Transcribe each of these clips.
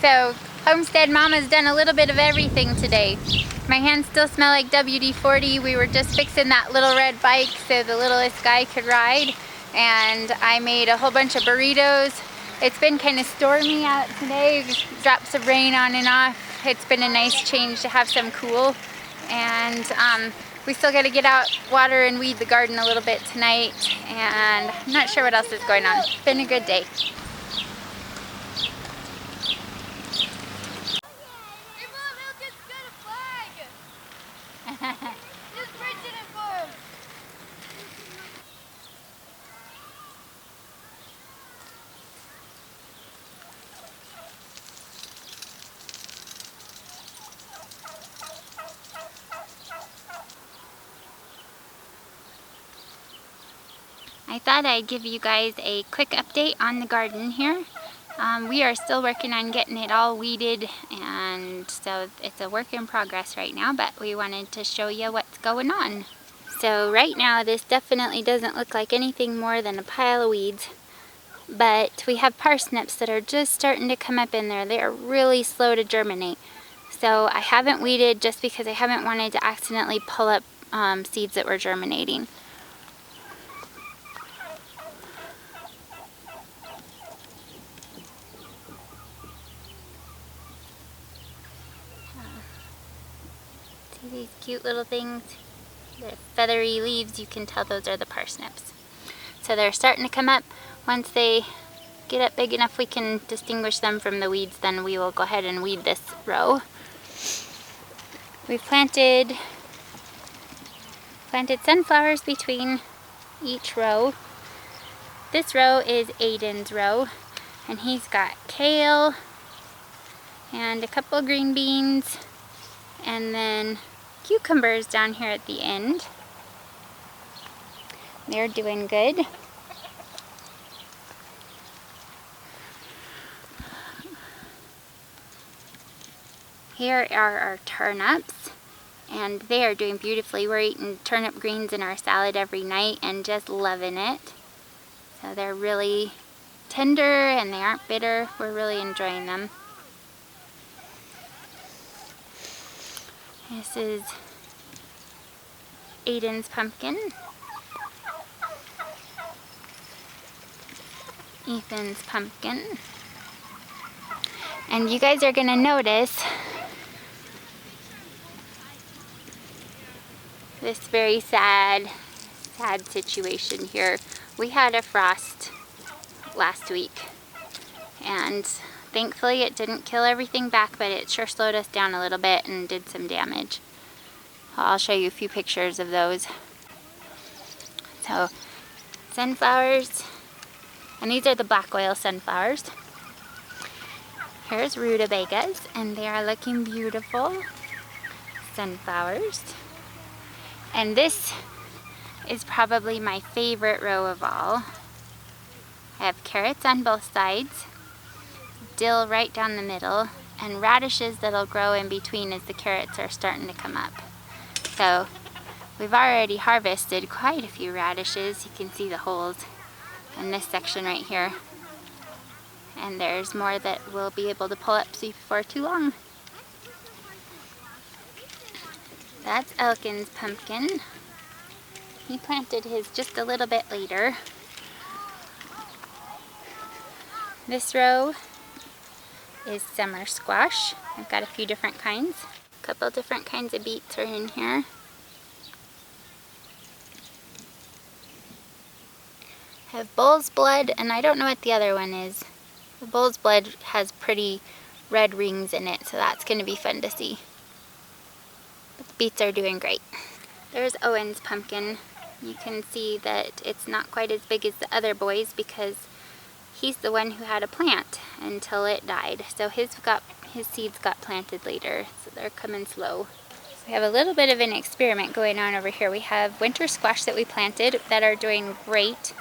So Homestead Mama's done a little bit of everything today. My hands still smell like WD-40. We were just fixing that little red bike so the littlest guy could ride. And I made a whole bunch of burritos. It's been kind of stormy out today, drops of rain on and off. It's been a nice change to have some cool. And we still got to get out, water and weed the garden a little bit tonight. And I'm not sure what else is going on. It's been a good day. I thought I'd give you guys a quick update on the garden here. We are still working on getting it all weeded, and so it's a work in progress right now, but we wanted to show you what's going on. So right now this definitely doesn't look like anything more than a pile of weeds, but we have parsnips that are just starting to come up in there. They are really slow to germinate. So I haven't weeded just because I haven't wanted to accidentally pull up seeds that were germinating. See these cute little things? The feathery leaves, you can tell those are the parsnips. So they're starting to come up. Once they get up big enough we can distinguish them from the weeds, then we will go ahead and weed this row. We've planted sunflowers between each row. This row is Aiden's row, and he's got kale and a couple green beans and then cucumbers down here at the end. They're doing good. Here are our turnips, and they are doing beautifully. We're eating turnip greens in our salad every night and just loving it. So they're really tender and they aren't bitter. We're really enjoying them. This is Aiden's pumpkin. Ethan's pumpkin. And you guys are going to notice this very sad situation here. We had a frost last week, and thankfully it didn't kill everything back, but it sure slowed us down a little bit and did some damage. I'll show you a few pictures of those. So, sunflowers, and these are the black oil sunflowers. Here's rutabagas, and they are looking beautiful. Sunflowers. And this is probably my favorite row of all. I have carrots on both sides, dill right down the middle, and radishes that'll grow in between as the carrots are starting to come up. So we've already harvested quite a few radishes. You can see the holes in this section right here. And there's more that we'll be able to pull up before too long. That's Elkin's pumpkin. He planted his just a little bit later. This row is summer squash. I've got a few different kinds. A couple different kinds of beets are in here. I have bull's blood, and I don't know what the other one is. The bull's blood has pretty red rings in it, so that's going to be fun to see. But the beets are doing great. There's Owen's pumpkin. You can see that it's not quite as big as the other boys because he's the one who had a plant until it died. So his seeds got planted later, so they're coming slow. We have a little bit of an experiment going on over here. We have winter squash that we planted that are doing great.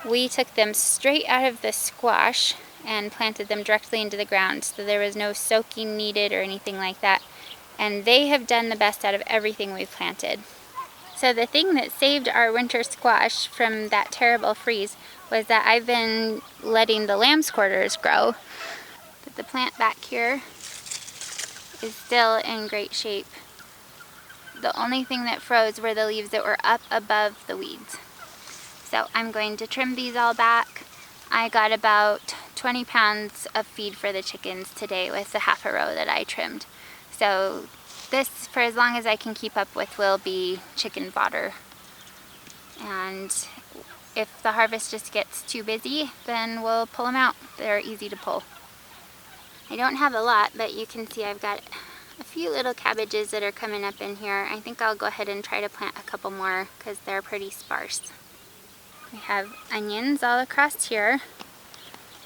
We took them straight out of the squash and planted them directly into the ground, so there was no soaking needed or anything like that. And they have done the best out of everything we've planted. So the thing that saved our winter squash from that terrible freeze was that I've been letting the lamb's quarters grow. But the plant back here is still in great shape. The only thing that froze were the leaves that were up above the weeds. So I'm going to trim these all back. I got about 20 pounds of feed for the chickens today with the half a row that I trimmed. So this, for as long as I can keep up with, will be chicken fodder. And if the harvest just gets too busy, then we'll pull them out. They're easy to pull. I don't have a lot, but you can see I've got a few little cabbages that are coming up in here. I think I'll go ahead and try to plant a couple more because they're pretty sparse. We have onions all across here,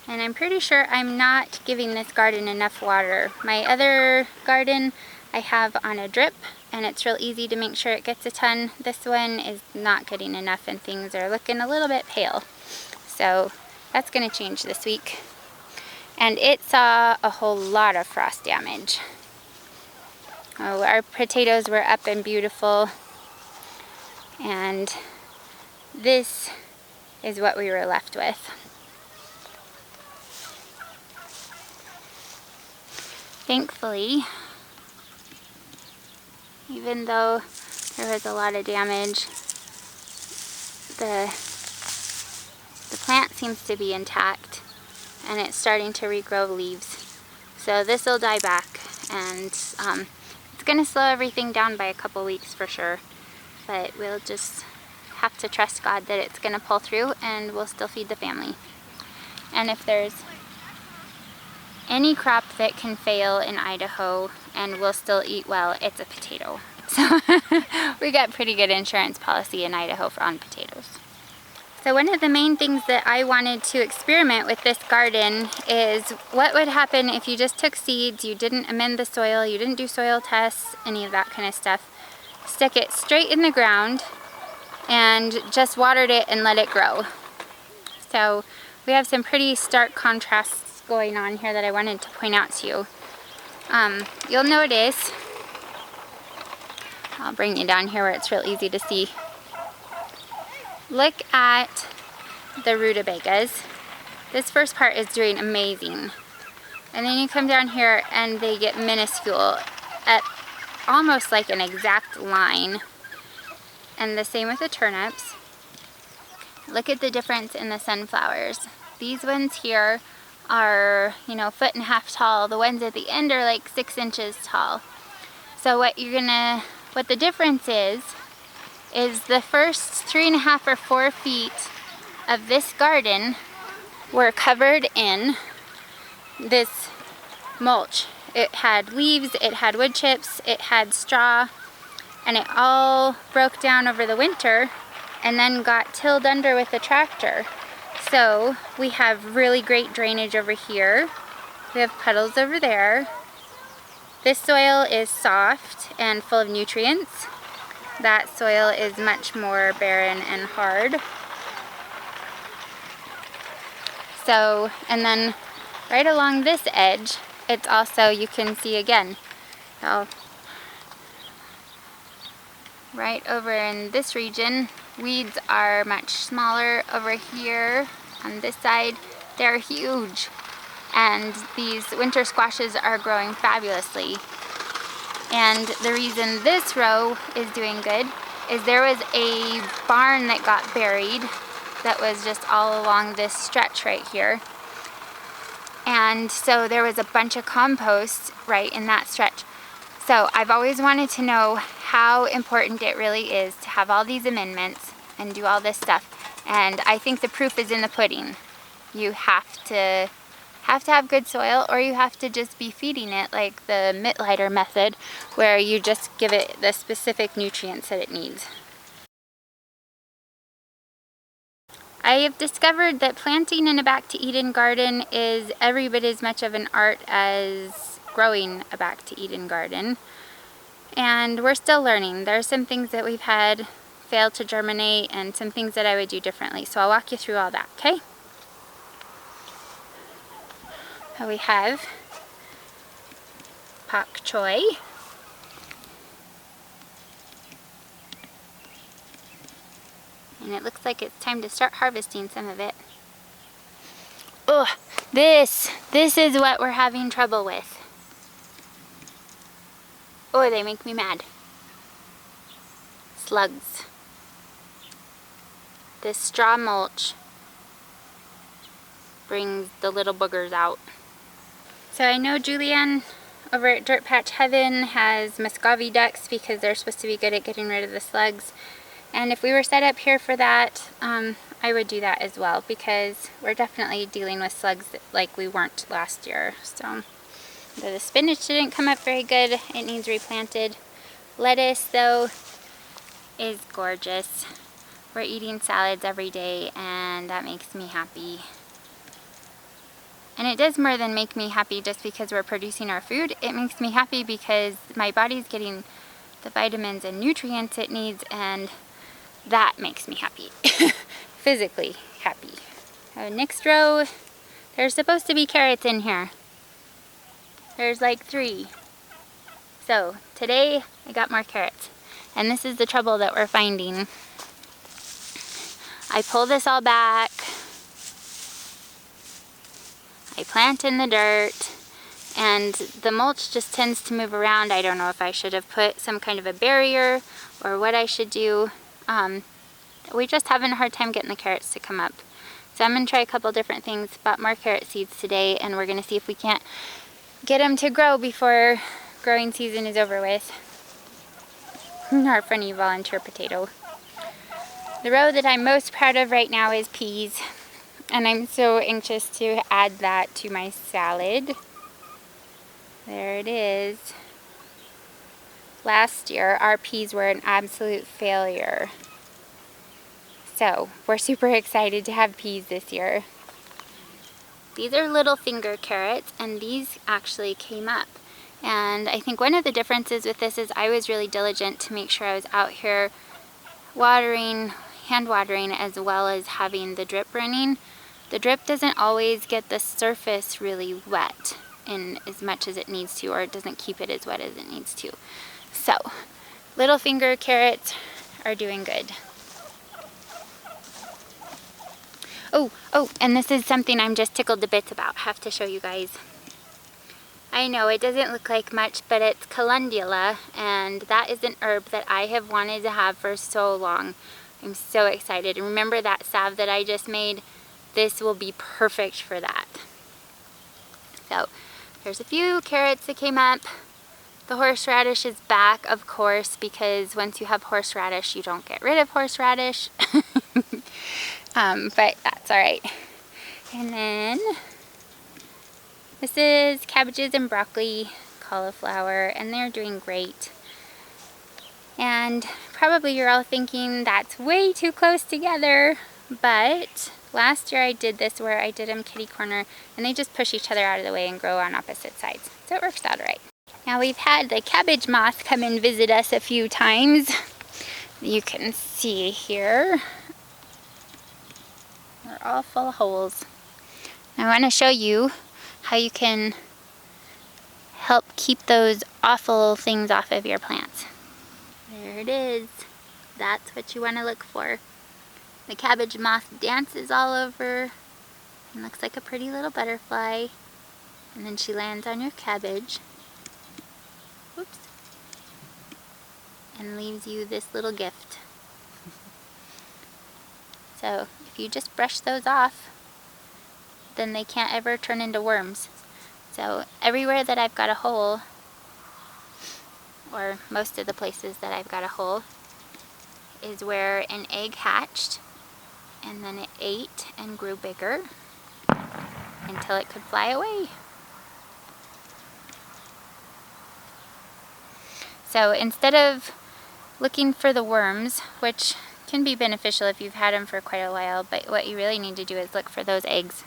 and I'm pretty sure I'm not giving this garden enough water. My other garden I have on a drip, and it's real easy to make sure it gets a ton. This one is not getting enough, and things are looking a little bit pale. So that's going to change this week. And it saw a whole lot of frost damage. Oh, our potatoes were up and beautiful, and this is what we were left with. Thankfully, even though there was a lot of damage, the plant seems to be intact, and it's starting to regrow leaves. So this will die back, and it's going to slow everything down by a couple weeks for sure, but we'll just have to trust God that it's going to pull through, and we'll still feed the family. And if there's any crop that can fail in Idaho and we'll still eat well, it's a potato. So we got pretty good insurance policy in Idaho on potatoes. So one of the main things that I wanted to experiment with this garden is what would happen if you just took seeds, you didn't amend the soil, you didn't do soil tests, any of that kind of stuff, stick it straight in the ground, and just watered it and let it grow. So we have some pretty stark contrasts going on here that I wanted to point out to you. You'll notice, I'll bring you down here where it's real easy to see. Look at the rutabagas. This first part is doing amazing. And then you come down here and they get minuscule at almost like an exact line. And the same with the turnips. Look at the difference in the sunflowers. These ones here are, you know, 1.5 feet tall. The ones at the end are like 6 inches tall. So what the difference is the first 3.5 or 4 feet of this garden were covered in this mulch. It had leaves, it had wood chips, it had straw, and it all broke down over the winter and then got tilled under with the tractor. So we have really great drainage over here. We have puddles over there. This soil is soft and full of nutrients. That soil is much more barren and hard. So, and then right along this edge, it's also, you can see again, right over in this region, weeds are much smaller. Over here on this side, they're huge. And these winter squashes are growing fabulously. And the reason this row is doing good is there was a barn that got buried that was just all along this stretch right here. And so there was a bunch of compost right in that stretch. So I've always wanted to know how important it really is to have all these amendments and do all this stuff. And I think the proof is in the pudding. You have to have good soil, or you have to just be feeding it like the Mittlighter method, where you just give it the specific nutrients that it needs. I have discovered that planting in a Back to Eden garden is every bit as much of an art as growing a Back to Eden garden. And we're still learning. There are some things that we've had fail to germinate and some things that I would do differently. So I'll walk you through all that, okay? So we have pak choy. And it looks like it's time to start harvesting some of it. Ugh, This is what we're having trouble with. Oh, they make me mad. Slugs. This straw mulch brings the little boogers out. So I know Julianne over at Dirt Patch Heaven has Muscovy ducks because they're supposed to be good at getting rid of the slugs. And if we were set up here for that, I would do that as well, because we're definitely dealing with slugs like we weren't last year. So the spinach didn't come up very good. It needs replanted. Lettuce, though, is gorgeous. We're eating salads every day, and that makes me happy. And it does more than make me happy just because we're producing our food. It makes me happy because my body's getting the vitamins and nutrients it needs, and that makes me happy. Physically happy. Next row, there's supposed to be carrots in here. There's like 3. So today I got more carrots. And this is the trouble that we're finding. I pull this all back. I plant in the dirt, and the mulch just tends to move around. I don't know if I should have put some kind of a barrier or what I should do. We're just having a hard time getting the carrots to come up. So I'm going to try a couple different things. Bought more carrot seeds today, and we're going to see if we can't get them to grow before growing season is over with. Our funny volunteer potato. The row that I'm most proud of right now is peas. And I'm so anxious to add that to my salad. There it is. Last year, our peas were an absolute failure. So, we're super excited to have peas this year. These are little finger carrots, and these actually came up. And I think one of the differences with this is I was really diligent to make sure I was out here watering, hand watering, as well as having the drip running. The drip doesn't always get the surface really wet in as much as it needs to, or it doesn't keep it as wet as it needs to. So, little finger carrots are doing good. Oh, and this is something I'm just tickled to bits about. Have to show you guys. I know it doesn't look like much, but it's calendula, and that is an herb that I have wanted to have for so long. I'm so excited. And remember that salve that I just made? This will be perfect for that. So, there's a few carrots that came up. The horseradish is back, of course, because once you have horseradish, you don't get rid of horseradish. But that's alright. And then, this is cabbages and broccoli, cauliflower, and they're doing great. And probably you're all thinking that's way too close together, but last year I did this where I did them kitty corner, and they just push each other out of the way and grow on opposite sides. So it works out alright. Now we've had the cabbage moth come and visit us a few times. You can see here. They're all full of holes. I want to show you how you can help keep those awful things off of your plants. There it is. That's what you want to look for. The cabbage moth dances all over and looks like a pretty little butterfly. And then she lands on your cabbage. Oops. And leaves you this little gift. So if you just brush those off, then they can't ever turn into worms. So everywhere that I've got a hole, or most of the places that I've got a hole, is where an egg hatched, and then it ate and grew bigger until it could fly away. So instead of looking for the worms, which can be beneficial if you've had them for quite a while, but what you really need to do is look for those eggs.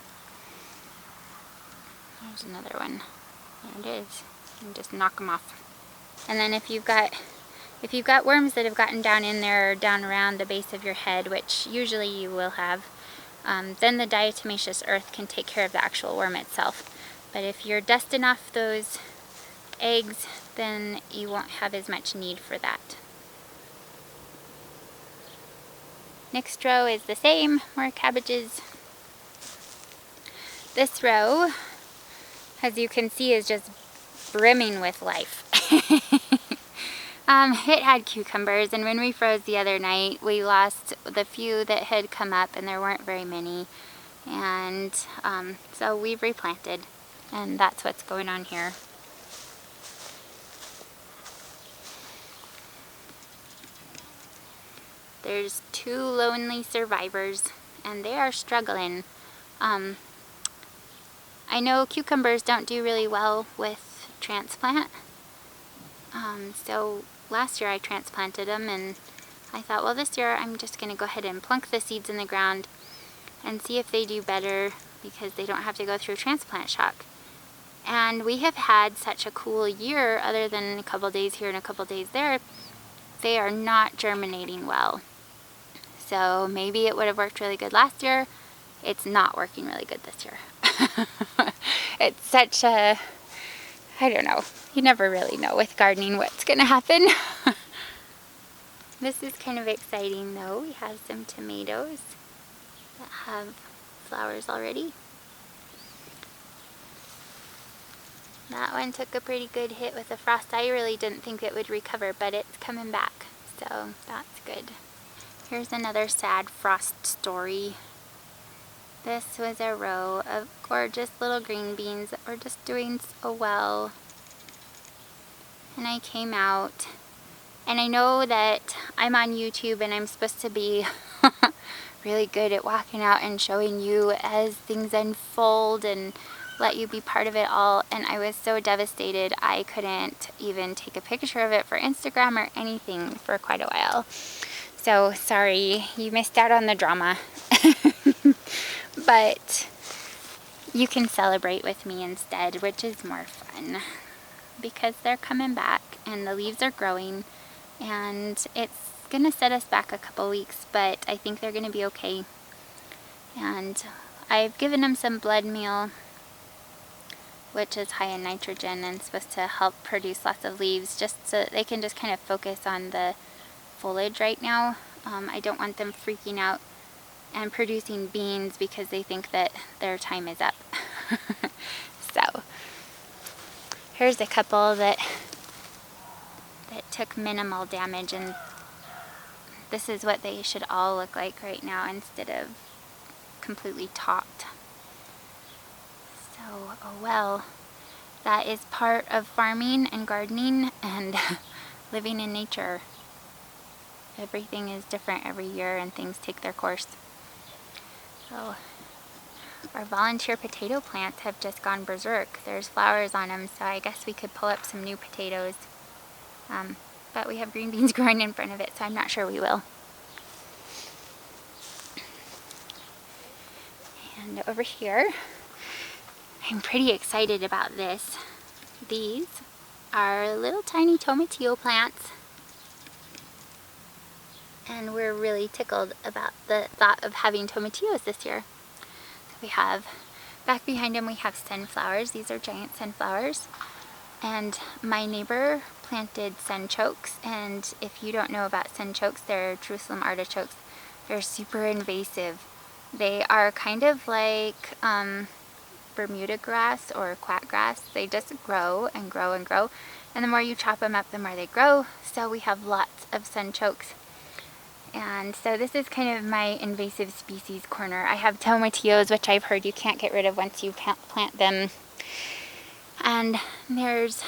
There's another one. There it is. And just knock them off. And then if you've got worms that have gotten down in there or down around the base of your head, which usually you will have, then the diatomaceous earth can take care of the actual worm itself. But if you're dusting off those eggs, then you won't have as much need for that. Next row is the same, more cabbages. This row, as you can see, is just brimming with life. It had cucumbers, and when we froze the other night, we lost the few that had come up, and there weren't very many. And so we've replanted, and that's what's going on here. There's 2 lonely survivors, and they are struggling. I know cucumbers don't do really well with transplant. So last year I transplanted them, and I thought, well, this year I'm just going to go ahead and plunk the seeds in the ground and see if they do better, because they don't have to go through transplant shock. And we have had such a cool year, other than a couple days here and a couple days there. They are not germinating well. So maybe it would have worked really good last year. It's not working really good this year. It's such a, I don't know. You never really know with gardening what's going to happen. This is kind of exciting though. We have some tomatoes that have flowers already. That one took a pretty good hit with the frost. I really didn't think it would recover, but it's coming back, so that's good. Here's another sad frost story. This was a row of gorgeous little green beans that were just doing so well. And I came out, and I know that I'm on YouTube and I'm supposed to be really good at walking out and showing you as things unfold and let you be part of it all, and I was so devastated I couldn't even take a picture of it for Instagram or anything for quite a while. So sorry, you missed out on the drama. But you can celebrate with me instead, which is more fun, because they're coming back and the leaves are growing, and it's gonna set us back a couple weeks, but I think they're gonna be okay. And I've given them some blood meal, which is high in nitrogen and supposed to help produce lots of leaves, just so that they can just kind of focus on the foliage right now. I don't want them freaking out and producing beans because they think that their time is up. So here's a couple that took minimal damage, and this is what they should all look like right now instead of completely topped. So, oh well, that is part of farming and gardening and living in nature. Everything is different every year and things take their course. So our volunteer potato plants have just gone berserk. There's flowers on them, so I guess we could pull up some new potatoes. But we have green beans growing in front of it, so I'm not sure we will. And over here, I'm pretty excited about this. These are little tiny tomatillo plants, and we're really tickled about the thought of having tomatillos this year. We have, back behind them we have sunflowers. These are giant sunflowers, and my neighbor planted sunchokes, and if you don't know about sunchokes, they're Jerusalem artichokes. They're super invasive. They are kind of like Bermuda grass or quack grass. They just grow and grow and grow, and the more you chop them up, the more they grow. So we have lots of sunchokes. And so this is kind of my invasive species corner. I have tomatillos, which I've heard you can't get rid of once you plant them. And there's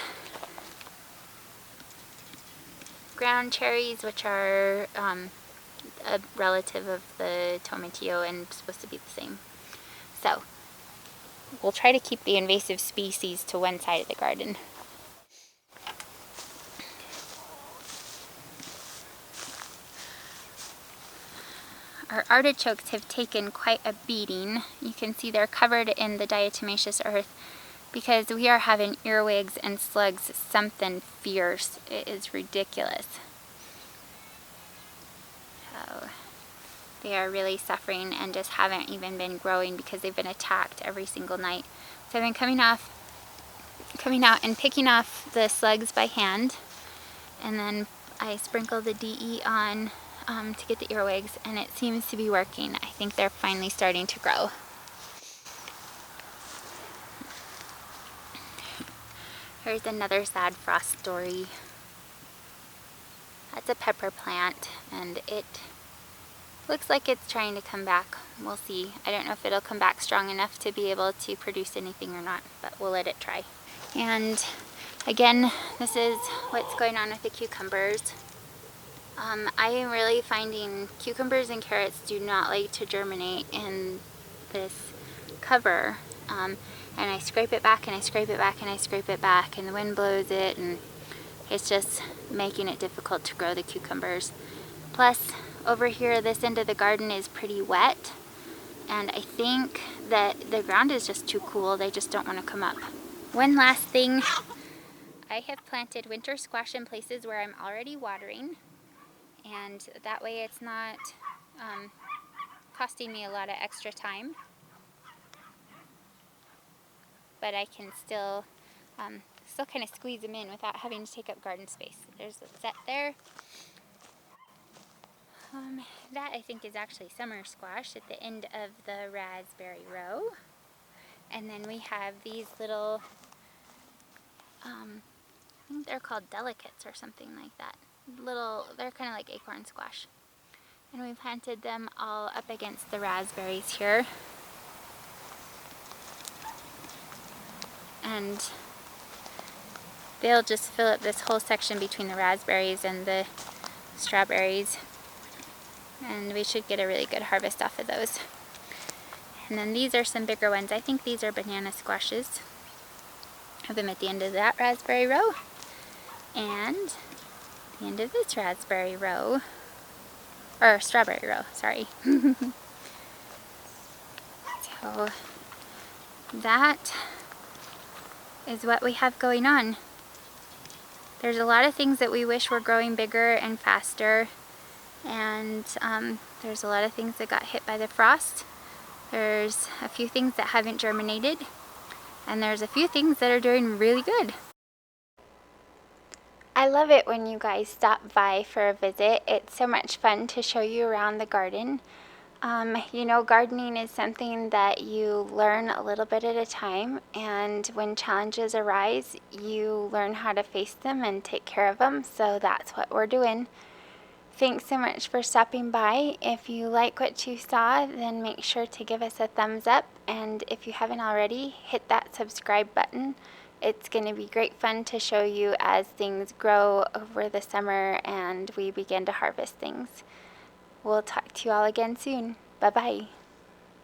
ground cherries, which are a relative of the tomatillo and supposed to be the same. So we'll try to keep the invasive species to one side of the garden. Our artichokes have taken quite a beating. You can see they're covered in the diatomaceous earth because we are having earwigs and slugs, something fierce. It is ridiculous. So they are really suffering and just haven't even been growing because they've been attacked every single night. So I've been coming out and picking off the slugs by hand, and then I sprinkle the DE on to get the earwigs, and it seems to be working. I think they're finally starting to grow. Here's another sad frost story. That's a pepper plant, and it looks like it's trying to come back. We'll see. I don't know if it'll come back strong enough to be able to produce anything or not, but we'll let it try. And again, this is what's going on with the cucumbers. I am really finding cucumbers and carrots do not like to germinate in this cover. And I scrape it back and I scrape it back and I scrape it back, and the wind blows it, and it's just making it difficult to grow the cucumbers. Plus, over here, this end of the garden is pretty wet, and I think that the ground is just too cool. They just don't want to come up. One last thing, I have planted winter squash in places where I'm already watering, and that way it's not costing me a lot of extra time, but I can still kind of squeeze them in without having to take up garden space. There's a set there. That I think is actually summer squash at the end of the raspberry row. And then we have these little, I think they're called delicates or something like that. They're kind of like acorn squash. And we planted them all up against the raspberries here. And they'll just fill up this whole section between the raspberries and the strawberries. And we should get a really good harvest off of those. And then these are some bigger ones. I think these are banana squashes. I have them at the end of that raspberry row. And the end of this raspberry row. Or strawberry row, sorry. So that is what we have going on. There's a lot of things that we wish were growing bigger and faster. And there's a lot of things that got hit by the frost. There's a few things that haven't germinated, and there's a few things that are doing really good. I love it when you guys stop by for a visit. It's so much fun to show you around the garden. You know, gardening is something that you learn a little bit at a time, and when challenges arise, you learn how to face them and take care of them, so that's what we're doing. Thanks so much for stopping by. If you like what you saw, then make sure to give us a thumbs up, and if you haven't already, hit that subscribe button. It's going to be great fun to show you as things grow over the summer and we begin to harvest things. We'll talk to you all again soon. Bye-bye.